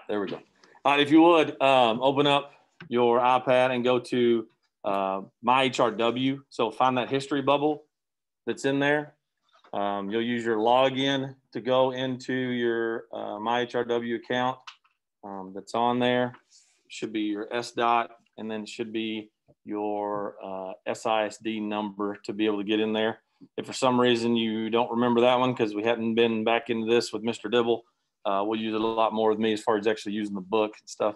There we go. If you would, open up your iPad and go to My HRW. So find that history bubble that's in there. You'll use your login to go into your My HRW account that's on there. It should be your SDOT, and then it should be your SISD number to be able to get in there. If for some reason you don't remember that one because we hadn't been back into this with Mr. Dibble, we'll use it a lot more with me as far as actually using the book and stuff.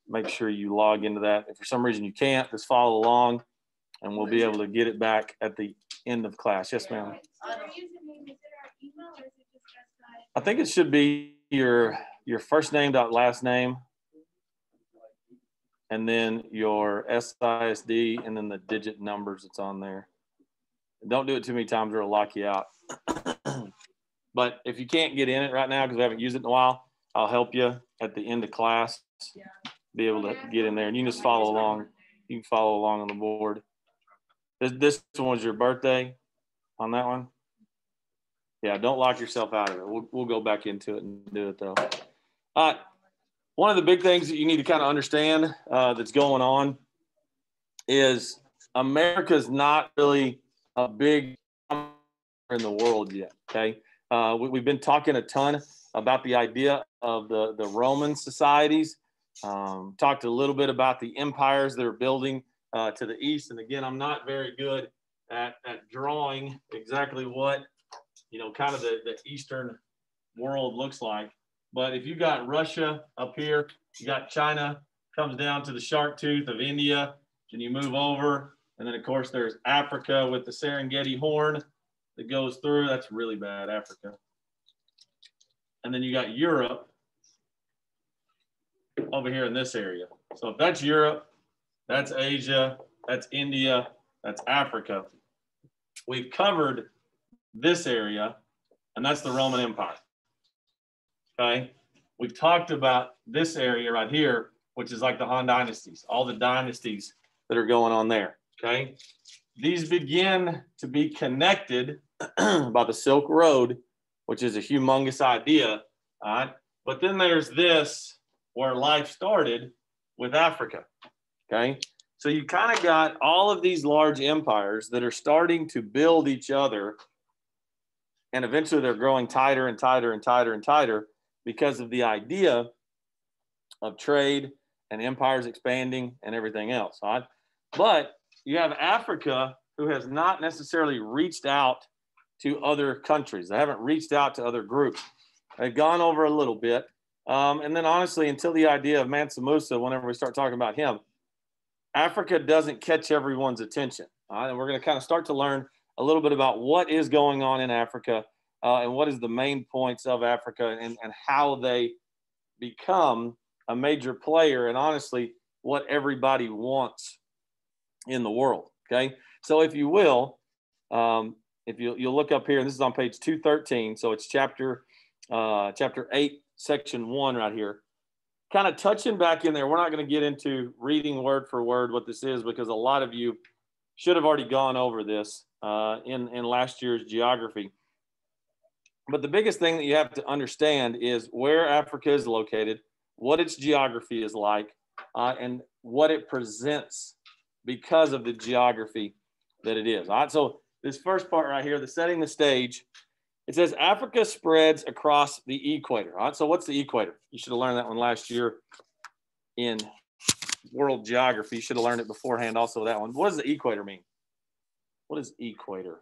Make sure you log into that. If for some reason you can't, just follow along and we'll be able to get it back at the end of class. Yes, ma'am. I think it should be your first name dot last name, and then your SISD, and then the digit numbers that's on there. Don't do it too many times or it'll lock you out. But if you can't get in it right now because we haven't used it in a while, I'll help you at the end of class be able to get in there. And you can just follow along. You can follow along on the board. This one was your birthday on that one? Yeah, don't lock yourself out of it. We'll go back into it and do it, though. One of the big things that you need to kind of understand that's going on is America's not really a big in the world yet, okay? We've been talking a ton about the idea of the Roman societies. Talked a little bit about the empires that are building to the east. And again, I'm not very good at drawing exactly what, kind of the Eastern world looks like. But if you got Russia up here, you got China, comes down to the shark tooth of India, and you move over. And then, of course, there's Africa with the Serengeti horn that goes through. That's really bad, Africa. And then you got Europe over here in this area. So if that's Europe, that's Asia, that's India, that's Africa. We've covered this area, and that's the Roman Empire. Okay? We've talked about this area right here, which is like the Han dynasties, all the dynasties that are going on there. Okay? These begin to be connected by the Silk Road, which is a humongous idea. All right? But then there's this where life started with Africa. Okay? So you kind of got all of these large empires that are starting to build each other, and eventually they're growing tighter and tighter and tighter and tighter because of the idea of trade and empires expanding and everything else. All right? But you have Africa, who has not necessarily reached out to other countries. They haven't reached out to other groups. They've gone over a little bit. And then honestly, until the idea of Mansa Musa, whenever we start talking about him, Africa doesn't catch everyone's attention. All right? And we're going to kind of start to learn a little bit about what is going on in Africa and what is the main points of Africa and how they become a major player, and honestly, what everybody wants in the world. Okay. So if you will, if you'll look up here, and this is on page 213. So it's chapter 8, section 1 right here. Kind of touching back in there. We're not going to get into reading word for word what this is, because a lot of you should have already gone over this in last year's geography. But the biggest thing that you have to understand is where Africa is located, what its geography is like, and what it presents because of the geography that it is. All right, so this first part right here, the setting the stage, it says Africa spreads across the equator. All right, so what's the equator? You should have learned that one last year in world geography. You should have learned it beforehand also, that one. What does the equator mean? What is equator?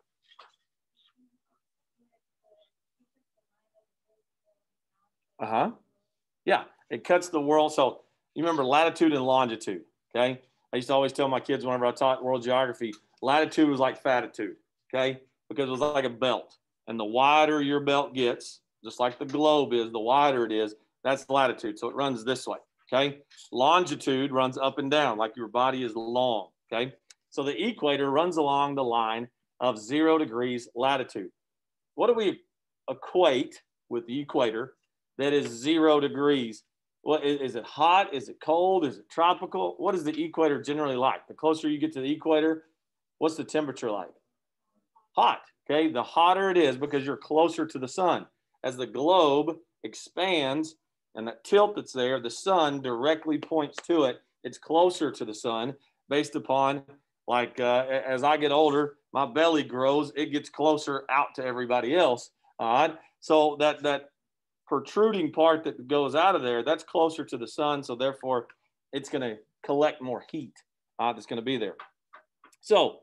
Yeah, it cuts the world. So you remember latitude and longitude, okay? I used to always tell my kids whenever I taught world geography, latitude was like fatitude, okay? Because it was like a belt. And the wider your belt gets, just like the globe is, the wider it is, that's latitude. So it runs this way, okay? Longitude runs up and down, like your body is long, okay? So the equator runs along the line of 0 degrees latitude. What do we equate with the equator that is 0 degrees? Well, is it hot? Is it cold? Is it tropical? What is the equator generally like? The closer you get to the equator, what's the temperature like? Hot, okay? The hotter it is because you're closer to the sun. As the globe expands And that tilt that's there, the sun directly points to it. It's closer to the sun based upon, like, as I get older, my belly grows, it gets closer out to everybody else. So that protruding part that goes out of there, that's closer to the sun. So therefore, it's going to collect more heat that's going to be there. So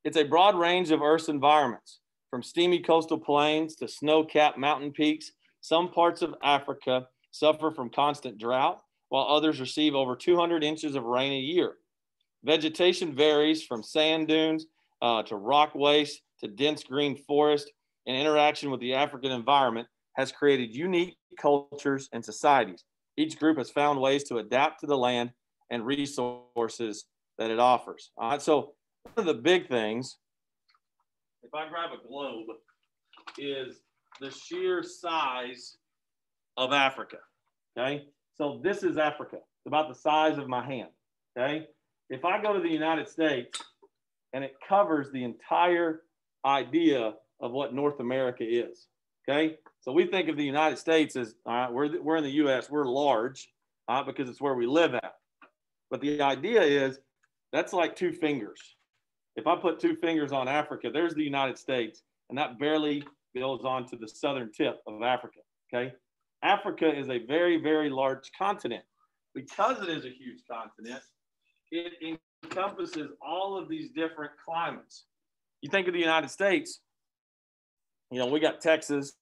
it's a broad range of Earth's environments, from steamy coastal plains to snow-capped mountain peaks. Some parts of Africa suffer from constant drought, while others receive over 200 inches of rain a year. Vegetation varies from sand dunes to rock waste to dense green forest, and interaction with the African environment has created unique cultures and societies. Each group has found ways to adapt to the land and resources that it offers. So one of the big things, if I grab a globe, is the sheer size of Africa, okay? So this is Africa, it's about the size of my hand, okay? If I go to the United States and it covers the entire idea of what North America is, okay? So we think of the United States as, we're in the US, we're large because it's where we live at. But the idea is that's like two fingers. If I put two fingers on Africa, there's the United States, and that barely goes on to the southern tip of Africa, okay? Africa is a very, very large continent. Because it is a huge continent, it encompasses all of these different climates. You think of the United States, you know, we got Texas,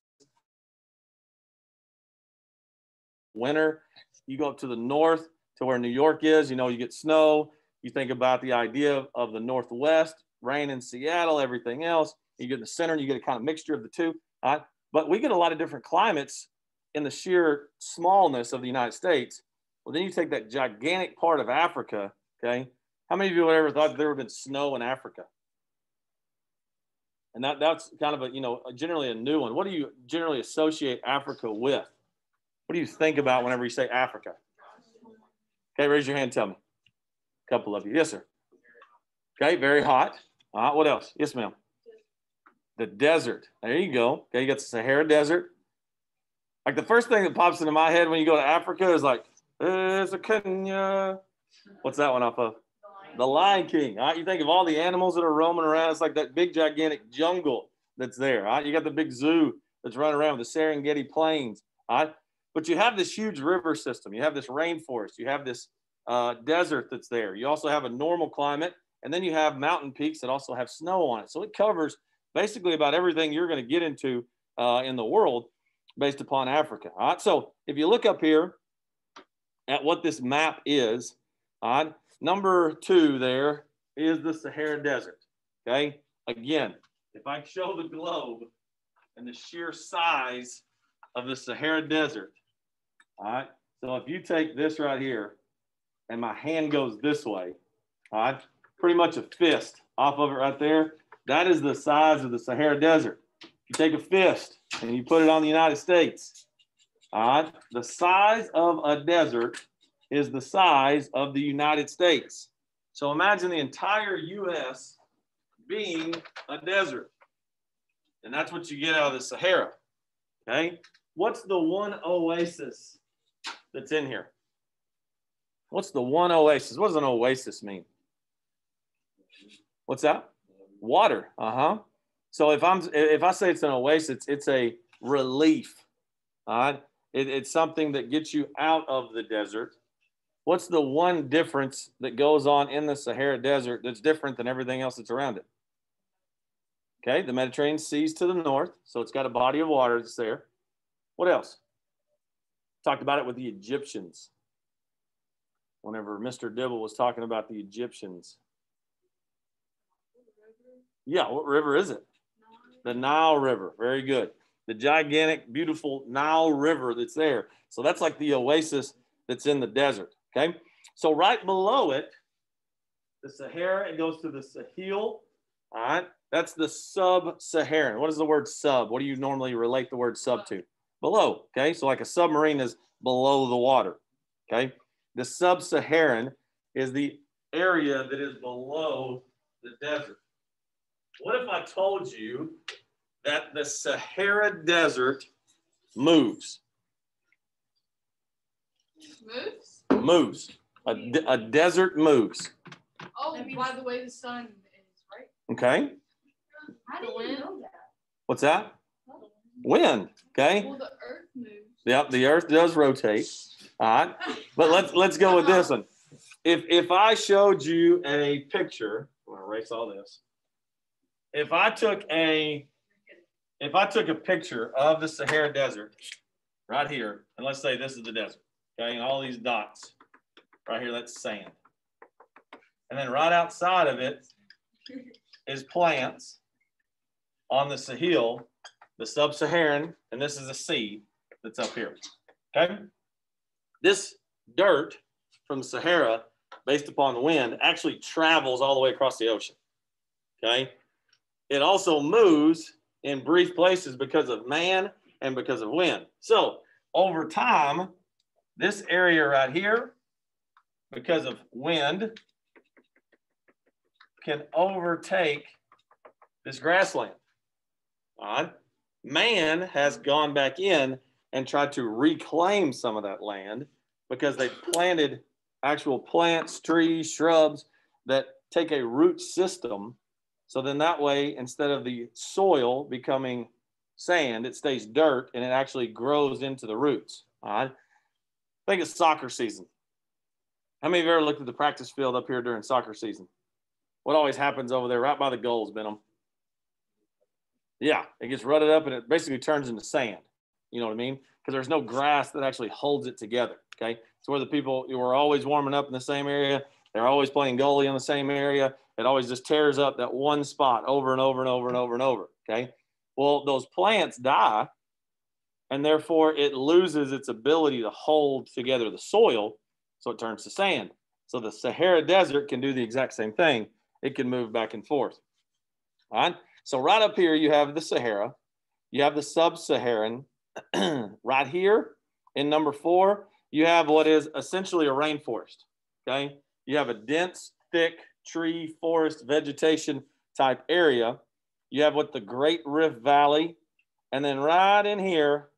winter. You go up to the north to where New York is, you know, you get snow. You think about the idea of the Northwest, rain in Seattle, everything else. You get in the center and you get a kind of mixture of the two. But we get a lot of different climates in the sheer smallness of the United States. Well, then you take that gigantic part of Africa, okay? How many of you have ever thought there would have been snow in Africa? And that's kind of a, you know, generally a new one. What do you generally associate Africa with? What do you think about whenever you say Africa? Okay, raise your hand, tell me. A couple of you. Yes, sir. Okay, very hot. What else? Yes, ma'am. The desert. There you go. Okay, you got the Sahara Desert. Like the first thing that pops into my head when you go to Africa is like, there's a Kenya. What's that one off of? The Lion King. You think of all the animals that are roaming around. It's like that big, gigantic jungle that's there. You got the big zoo that's running around with the Serengeti Plains. But you have this huge river system. You have this rainforest. You have this desert that's there. You also have a normal climate. And then you have mountain peaks that also have snow on it. So it covers basically about everything you're going to get into in the world based upon Africa. All right. So if you look up here at what this map is, number 2 there is the Sahara Desert. Okay. Again, if I show the globe and the sheer size of the Sahara Desert, all right. So if you take this right here and my hand goes this way, all right, pretty much a fist off of it right there, that is the size of the Sahara Desert. You take a fist and you put it on the United States, all right, the size of a desert is the size of the United States. So imagine the entire US being a desert. And that's what you get out of the Sahara. Okay. What's the one oasis that's in here? What's the one oasis? What does an oasis mean? What's that? Water. So if I say it's an oasis, it's a relief. All right. It's something that gets you out of the desert. What's the one difference that goes on in the Sahara Desert that's different than everything else that's around it? Okay, the Mediterranean Sea's to the north, so it's got a body of water that's there. What else? Talked about it with the Egyptians. Whenever Mr. Dibble was talking about the Egyptians. Yeah, what river is it? The Nile River. Very good. The gigantic, beautiful Nile River that's there. So that's like the oasis that's in the desert. Okay. So right below it, the Sahara, it goes to the Sahel. All right. That's the sub-Saharan. What is the word sub? What do you normally relate the word sub to? Below. Okay. So like a submarine is below the water. Okay. The sub-Saharan is the area that is below the desert. What if I told you that the Sahara Desert moves? Moves? Moves. A desert moves. Oh, by the way the sun is, right? Okay. How do you know that? What's that? Wind. Okay. Well, the earth moves. Yep, the earth does rotate. All right. But let's go with this one. If I showed you a picture, I'm gonna erase all this. If I took a picture of the Sahara Desert right here, and let's say this is the desert, okay, and all these dots right here, that's sand. And then right outside of it is plants on the Sahel, the sub-Saharan, and this is a sea that's up here, okay? This dirt from the Sahara, based upon the wind, actually travels all the way across the ocean, okay? It also moves in brief places because of man and because of wind. So over time, this area right here, because of wind, can overtake this grassland. All right. Man has gone back in and tried to reclaim some of that land because they planted actual plants, trees, shrubs that take a root system. So then that way, instead of the soil becoming sand, it stays dirt and it actually grows into the roots. All right. Think it's soccer season. How many of you ever looked at the practice field up here during soccer season? What always happens over there right by the goals, Benham? Yeah, it gets rutted up and it basically turns into sand. You know what I mean? Because there's no grass that actually holds it together, okay? It's where the people were always warming up in the same area. They're always playing goalie in the same area. It always just tears up that one spot over and over and over and over and over, okay? Well, those plants die, and therefore it loses its ability to hold together the soil, so it turns to sand. So the Sahara Desert can do the exact same thing. It can move back and forth, all right? So right up here, you have the Sahara. You have the sub-Saharan. Right here in number 4, you have what is essentially a rainforest, okay? You have a dense, thick tree, forest, vegetation type area. You have what the Great Rift Valley. And then right in here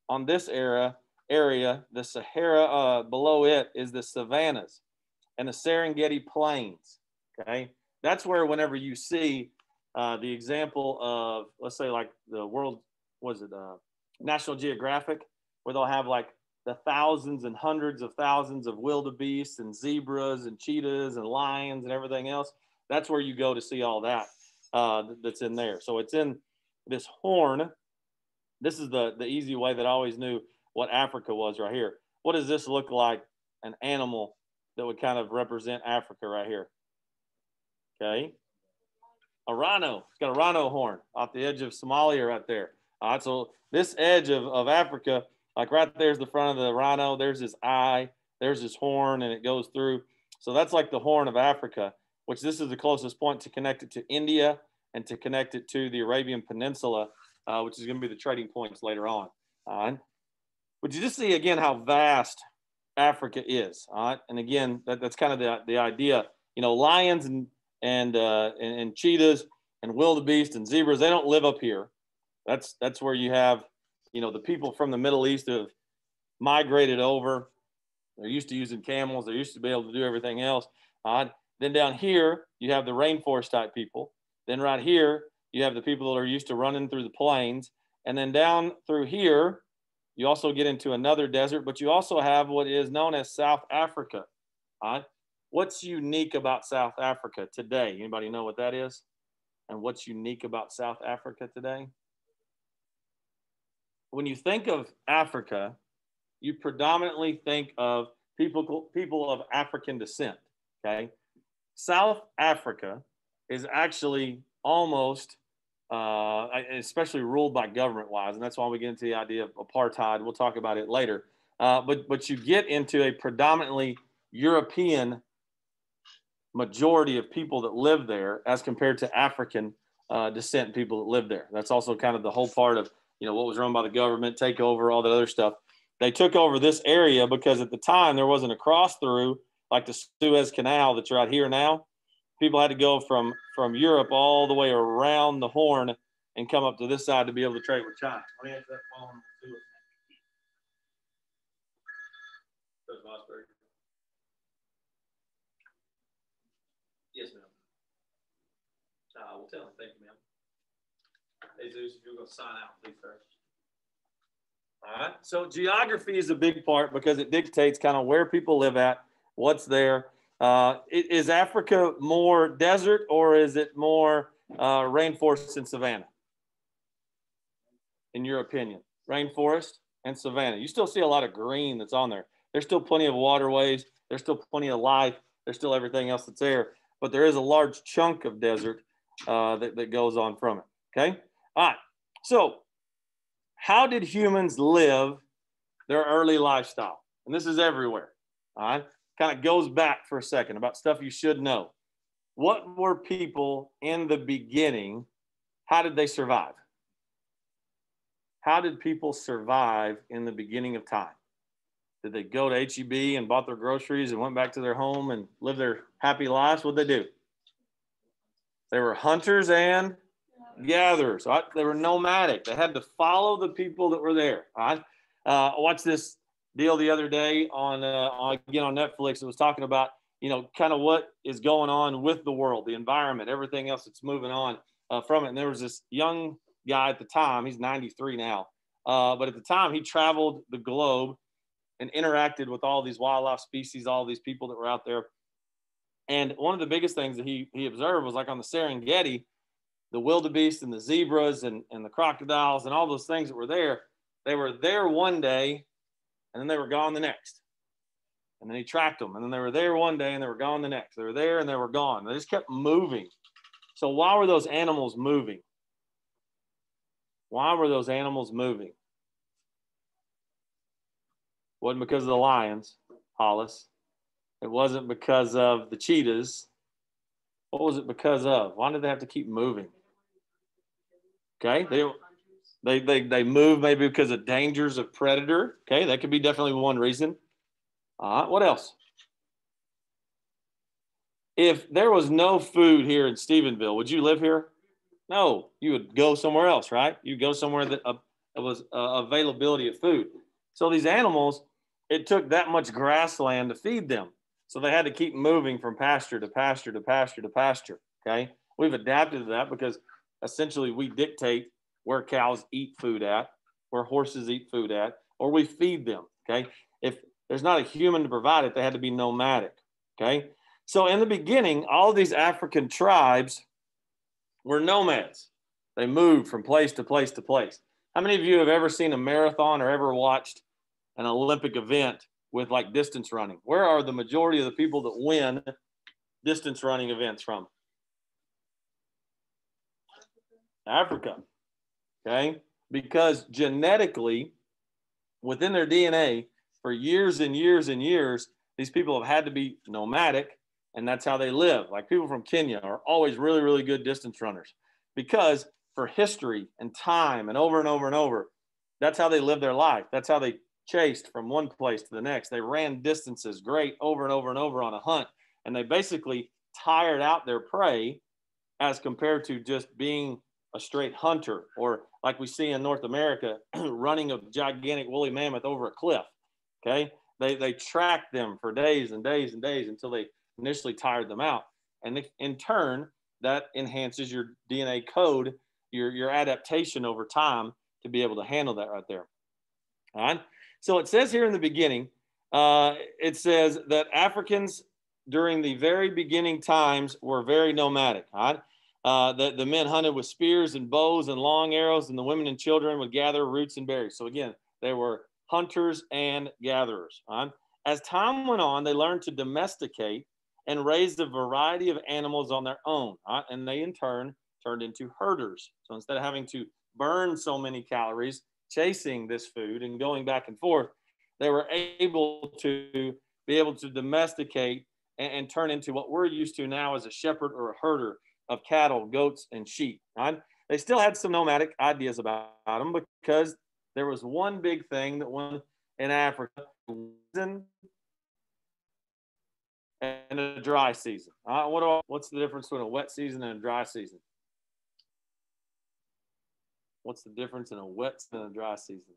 on this area, the Sahara, below it is the savannas and the Serengeti Plains, okay? That's where whenever you see the example of, let's say like the world, National Geographic, where they'll have like the thousands and hundreds of thousands of wildebeest and zebras and cheetahs and lions and everything else. That's where you go to see all that that's in there. So it's in this horn. This is the easy way that I always knew what Africa was right here. What does this look like? An animal that would kind of represent Africa right here. Okay. A rhino. It's got a rhino horn off the edge of Somalia right there. All right. So this edge of Africa, like right there's the front of the rhino. There's his eye. There's his horn, and it goes through. So that's like the Horn of Africa, which this is the closest point to connect it to India and to connect it to the Arabian Peninsula, which is going to be the trading points later on. All right. But you just see again how vast Africa is. All right. And again, that's kind of the idea. You know, lions and cheetahs and wildebeest and zebras, they don't live up here. That's where you have, you know, the people from the Middle East who have migrated over. They're used to using camels. They're used to be able to do everything else. Then down here, you have the rainforest type people. Then right here, you have the people that are used to running through the plains. And then down through here, you also get into another desert, but you also have what is known as South Africa. What's unique about South Africa today? Anybody know what that is? And what's unique about South Africa today? When you think of Africa, you predominantly think of people of African descent, okay? South Africa is actually almost, especially ruled by government-wise, and that's why we get into the idea of apartheid. We'll talk about it later. But you get into a predominantly European majority of people that live there as compared to African descent people that live there. That's also kind of the whole part of, you know, what was run by the government, take over, all that other stuff. They took over this area because at the time there wasn't a cross through like the Suez Canal that's right here now. People had to go from Europe all the way around the Horn and come up to this side to be able to trade with China. Let me answer that phone. So tell them. Thank you, ma'am. Jesus, if you're going to sign out, please, sir. All right. So geography is a big part because it dictates kind of where people live at, what's there. Is Africa more desert or is it more rainforest and savanna? In your opinion, rainforest and savanna. You still see a lot of green that's on there. There's still plenty of waterways. There's still plenty of life. There's still everything else that's there. But there is a large chunk of desert that goes on from it. Okay. All right. So how did humans live their early lifestyle? And this is everywhere. All right. Kind of goes back for a second about stuff you should know. What were people in the beginning? How did they survive? How did people survive in the beginning of time? Did they go to H-E-B and bought their groceries and went back to their home and lived their happy lives? What did they do? They were hunters and gatherers. Right? They were nomadic. They had to follow the people that were there. Right? I watched this deal the other day on Netflix. It was talking about, kind of what is going on with the world, the environment, everything else that's moving on from it. And there was this young guy at the time. He's 93 now. But at the time, he traveled the globe and interacted with all these wildlife species, all these people that were out there. And one of the biggest things that he observed was like on the Serengeti, the wildebeest and the zebras and the crocodiles and all those things that were there. They were there one day and then they were gone the next. And then he tracked them. And then they were there one day and they were gone the next. They were there and they were gone. They just kept moving. So why were those animals moving? Why were those animals moving? Wasn't because of the lions, Hollis. It wasn't because of the cheetahs. What was it because of? Why did they have to keep moving? Okay, they move maybe because of dangers of predator. Okay, that could be definitely one reason. What else? If there was no food here in Stephenville, would you live here? No, you would go somewhere else, right? You go somewhere that was availability of food. So these animals, it took that much grassland to feed them. So they had to keep moving from pasture to pasture to pasture to pasture, okay? We've adapted to that because essentially we dictate where cows eat food at, where horses eat food at, or we feed them, okay? If there's not a human to provide it, they had to be nomadic, okay? So in the beginning, all of these African tribes were nomads. They moved from place to place to place. How many of you have ever seen a marathon or ever watched an Olympic event with like distance running? Where are the majority of the people that win distance running events from? Africa. Okay? Because genetically, within their DNA, for years and years and years, these people have had to be nomadic, and that's how they live. Like people from Kenya are always really, really good distance runners because for history and time and over and over and over, that's how they live their life. That's how they chased from one place to the next. They ran distances great over and over and over on a hunt, and they basically tired out their prey as compared to just being a straight hunter, or like we see in North America, running a gigantic woolly mammoth over a cliff. Okay, they tracked them for days and days and days until they initially tired them out, and in turn that enhances your DNA code, your adaptation over time to be able to handle that right there. All right. So it says here in the beginning, it says that Africans during the very beginning times were very nomadic. All right? The men hunted with spears and bows and long arrows, and the women and children would gather roots and berries. So again, they were hunters and gatherers. All right? As time went on, they learned to domesticate and raise a variety of animals on their own. All right? And they in turn turned into herders. So instead of having to burn so many calories chasing this food and going back and forth, they were able to domesticate and turn into what we're used to now as a shepherd or a herder of cattle, goats, and sheep. Right? They still had some nomadic ideas about them because there was one big thing that went in Africa, and a dry season. What's the difference between a wet season and a dry season? What's the difference in a wet season and a dry season?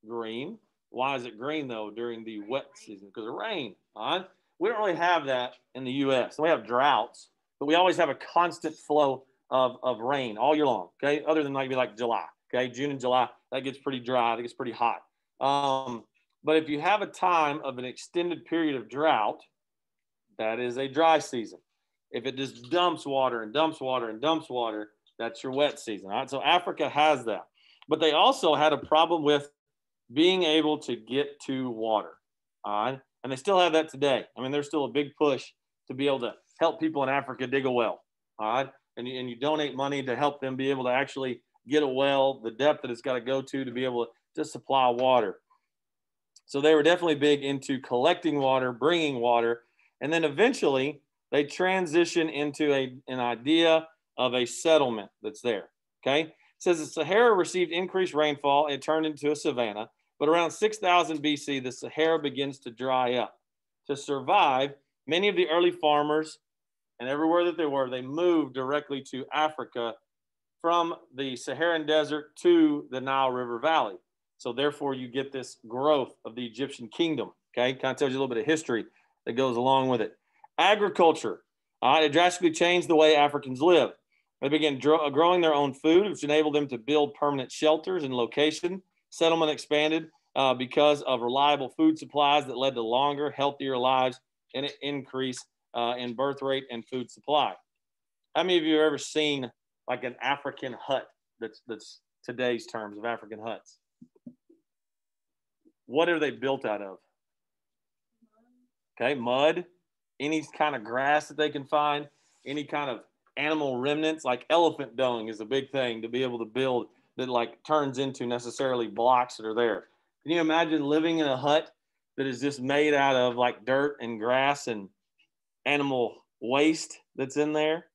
Green. Why is it green, though, during the wet season? Because of rain. All right? We don't really have that in the U.S. We have droughts, but we always have a constant flow of rain all year long, okay? Other than maybe like July, okay? June and July, that gets pretty dry, that gets pretty hot. But if you have a time of an extended period of drought, that is a dry season. If it just dumps water and dumps water and dumps water, that's your wet season. All right. So Africa has that. But they also had a problem with being able to get to water. All right. And they still have that today. I mean, there's still a big push to be able to help people in Africa dig a well. All right. And you donate money to help them be able to actually get a well, the depth that it's got to go to be able to supply water. So they were definitely big into collecting water, bringing water. And then eventually they transition into an idea of a settlement that's there. Okay. It says the Sahara received increased rainfall. It turned into a savanna. But around 6000 BC, the Sahara begins to dry up. To survive, many of the early farmers and everywhere that they were, they moved directly to Africa from the Saharan desert to the Nile River Valley. So therefore, you get this growth of the Egyptian kingdom. Okay, kind of tells you a little bit of history that goes along with it. Agriculture, it drastically changed the way Africans live. They began growing their own food, which enabled them to build permanent shelters and location. Settlement expanded because of reliable food supplies that led to longer, healthier lives and an increase in birth rate and food supply. How many of you have ever seen like an African hut that's today's terms of African huts? What are they built out of? Okay, mud, any kind of grass that they can find, any kind of animal remnants, like elephant dung is a big thing to be able to build that like turns into necessarily blocks that are there. Can you imagine living in a hut that is just made out of like dirt and grass and animal waste that's in there?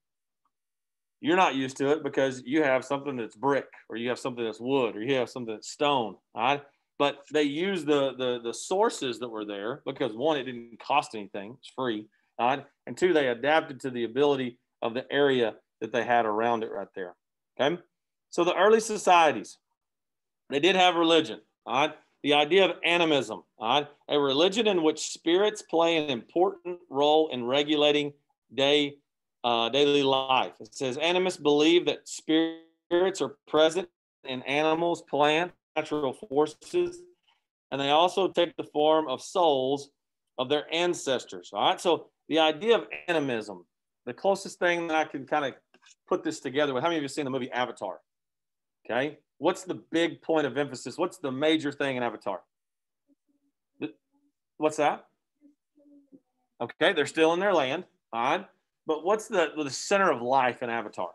You're not used to it because you have something that's brick, or you have something that's wood, or you have something that's stone. All right. But they used the sources that were there because, one, it didn't cost anything. It's free. All right. And two, they adapted to the ability of the area that they had around it right there. Okay. So the early societies, they did have religion. All right. The idea of animism, all right, a religion in which spirits play an important role in regulating daily life. It says animists believe that spirits are present in animals, plants, natural forces, and they also take the form of souls of their ancestors. All right. So the idea of animism, the closest thing that I can kind of put this together with, how many of you have seen the movie Avatar? Okay. What's the big point of emphasis? What's the major thing in Avatar? What's that? Okay. They're still in their land. All right. But what's the center of life in Avatar?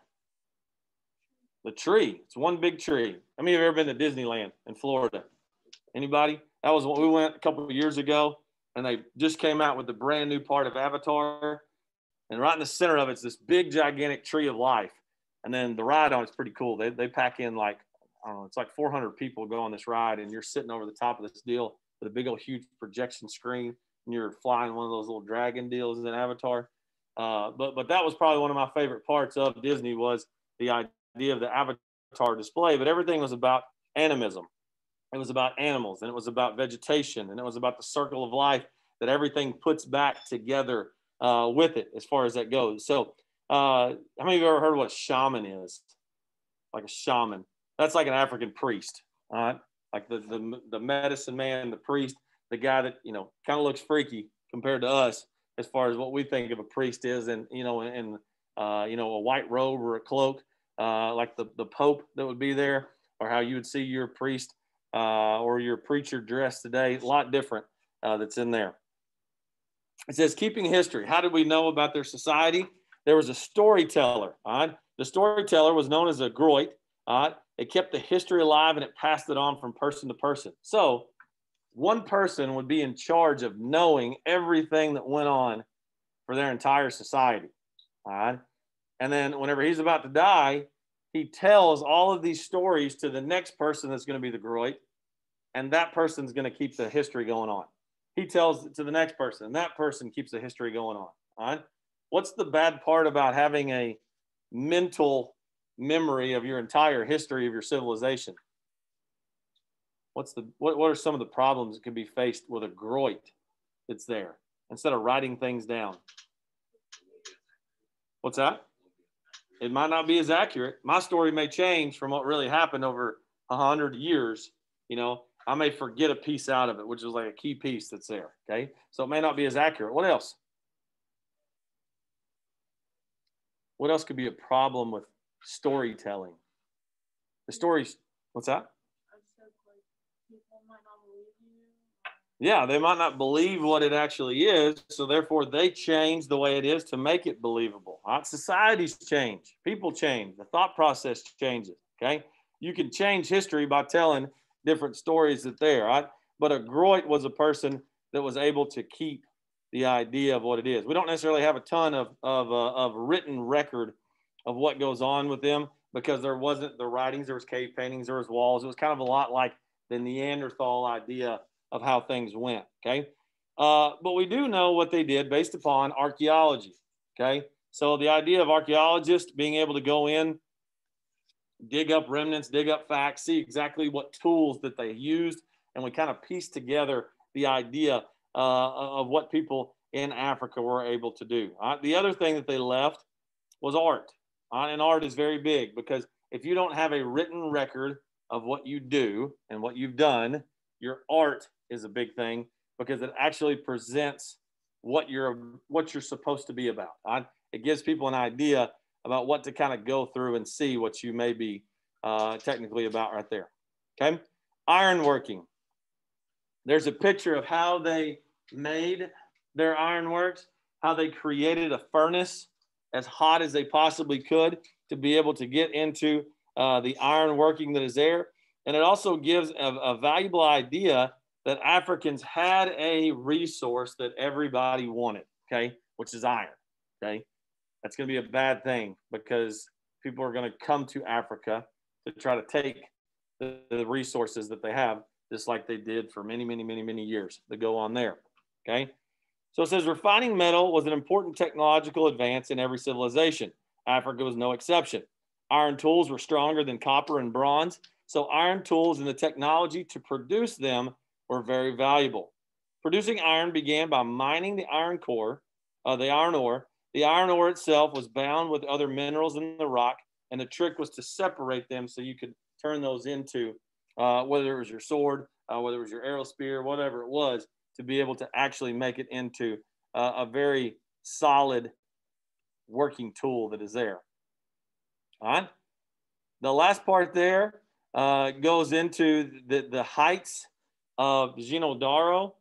The tree. It's one big tree. How many of you have ever been to Disneyland in Florida? Anybody? That was when we went a couple of years ago, and they just came out with the brand new part of Avatar. And right in the center of it's this big, gigantic tree of life. And then the ride on it's pretty cool. They pack in like, I don't know, it's like 400 people go on this ride, and you're sitting over the top of this deal with a big old huge projection screen, and you're flying one of those little dragon deals in Avatar. But that was probably one of my favorite parts of Disney was the idea of the Avatar display. But everything was about animism. It was about animals, and it was about vegetation, and it was about the circle of life that everything puts back together with it as far as that goes. So how many of you have ever heard what a shaman is? Like a shaman. That's like an African priest. All right. Like the medicine man, the priest, the guy that, kind of looks freaky compared to us as far as what we think of a priest is, and, in a white robe or a cloak, like the Pope that would be there, or how you would see your priest or your preacher dressed today. A lot different that's in there. It says keeping history. How did we know about their society? There was a storyteller. All right? The storyteller was known as a groit. All right? It kept the history alive, and it passed it on from person to person. So one person would be in charge of knowing everything that went on for their entire society. All right? And then whenever he's about to die, he tells all of these stories to the next person that's going to be the groit, and that person's going to keep the history going on. He tells it to the next person, and that person keeps the history going on. All right? What's the bad part about having a mental memory of your entire history of your civilization? What are some of the problems that can be faced with a groit that's there instead of writing things down? What's that? It might not be as accurate. My story may change from what really happened over 100 years. You know, I may forget a piece out of it, which is like a key piece that's there. Okay. So it may not be as accurate. What else? What else could be a problem with storytelling? The stories, what's that? Yeah, they might not believe what it actually is, so therefore they change the way it is to make it believable. Right? Societies change, people change, the thought process changes. Okay, you can change history by telling different stories that there. Right? But a Groit was a person that was able to keep the idea of what it is. We don't necessarily have a ton of written record of what goes on with them because there wasn't the writings, there was cave paintings, there was walls. It was kind of a lot like the Neanderthal idea of how things went, okay? But we do know what they did based upon archaeology, okay? So the idea of archaeologists being able to go in, dig up remnants, dig up facts, see exactly what tools that they used, and we kind of piece together the idea of what people in Africa were able to do. The other thing that they left was art, and art is very big because if you don't have a written record of what you do and what you've done, your art is a big thing because it actually presents what you're supposed to be about. Right? It gives people an idea about what to kind of go through and see what you may be technically about right there. Okay, ironworking. There's a picture of how they made their ironworks, how they created a furnace as hot as they possibly could to be able to get into the ironworking that is there. And it also gives a valuable idea that Africans had a resource that everybody wanted, okay, which is iron, okay? That's going to be a bad thing because people are going to come to Africa to try to take the resources that they have, just like they did for many, many, many, many years that go on there, okay? So it says refining metal was an important technological advance in every civilization. Africa was no exception. Iron tools were stronger than copper and bronze. So iron tools and the technology to produce them were very valuable. Producing iron began by mining the iron ore. The iron ore itself was bound with other minerals in the rock, and the trick was to separate them so you could turn those into, whether it was your sword, whether it was your arrow spear, whatever it was, to be able to actually make it into a very solid working tool that is there. All right. The last part there goes into the heights of Ginodaro,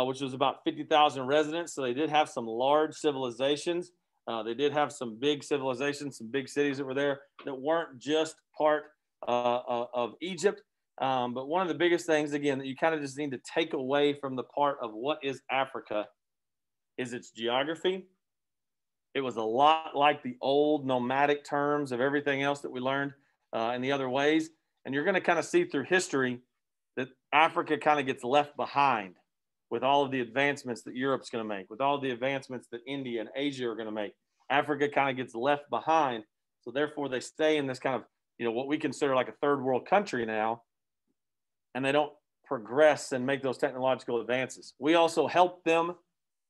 which was about 50,000 residents. So they did have some large civilizations. They did have some big civilizations, some big cities that were there that weren't just part of Egypt. But one of the biggest things, again, that you kind of just need to take away from the part of what is Africa is its geography. It was a lot like the old nomadic terms of everything else that we learned in the other ways. And you're going to kind of see through history that Africa kind of gets left behind with all of the advancements that Europe's going to make, with all the advancements that India and Asia are going to make. Africa kind of gets left behind. So therefore they stay in this kind of, what we consider like a third world country now, and they don't progress and make those technological advances. We also help them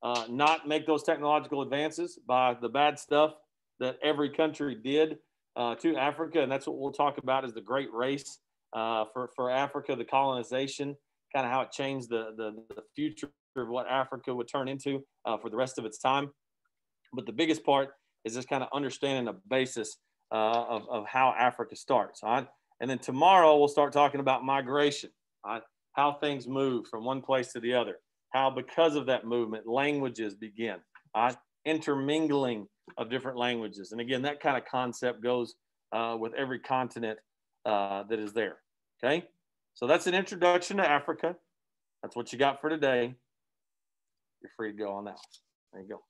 not make those technological advances by the bad stuff that every country did to Africa. And that's what we'll talk about is the Great Race for Africa, the colonization, kind of how it changed the future of what Africa would turn into for the rest of its time. But the biggest part is just kind of understanding the basis of how Africa starts. All right? And then tomorrow we'll start talking about migration, all right? How things move from one place to the other, how because of that movement, languages begin, all right? Intermingling of different languages. And again, that kind of concept goes with every continent that is there, okay? So that's an introduction to Africa. That's what you got for today. You're free to go on that. There you go.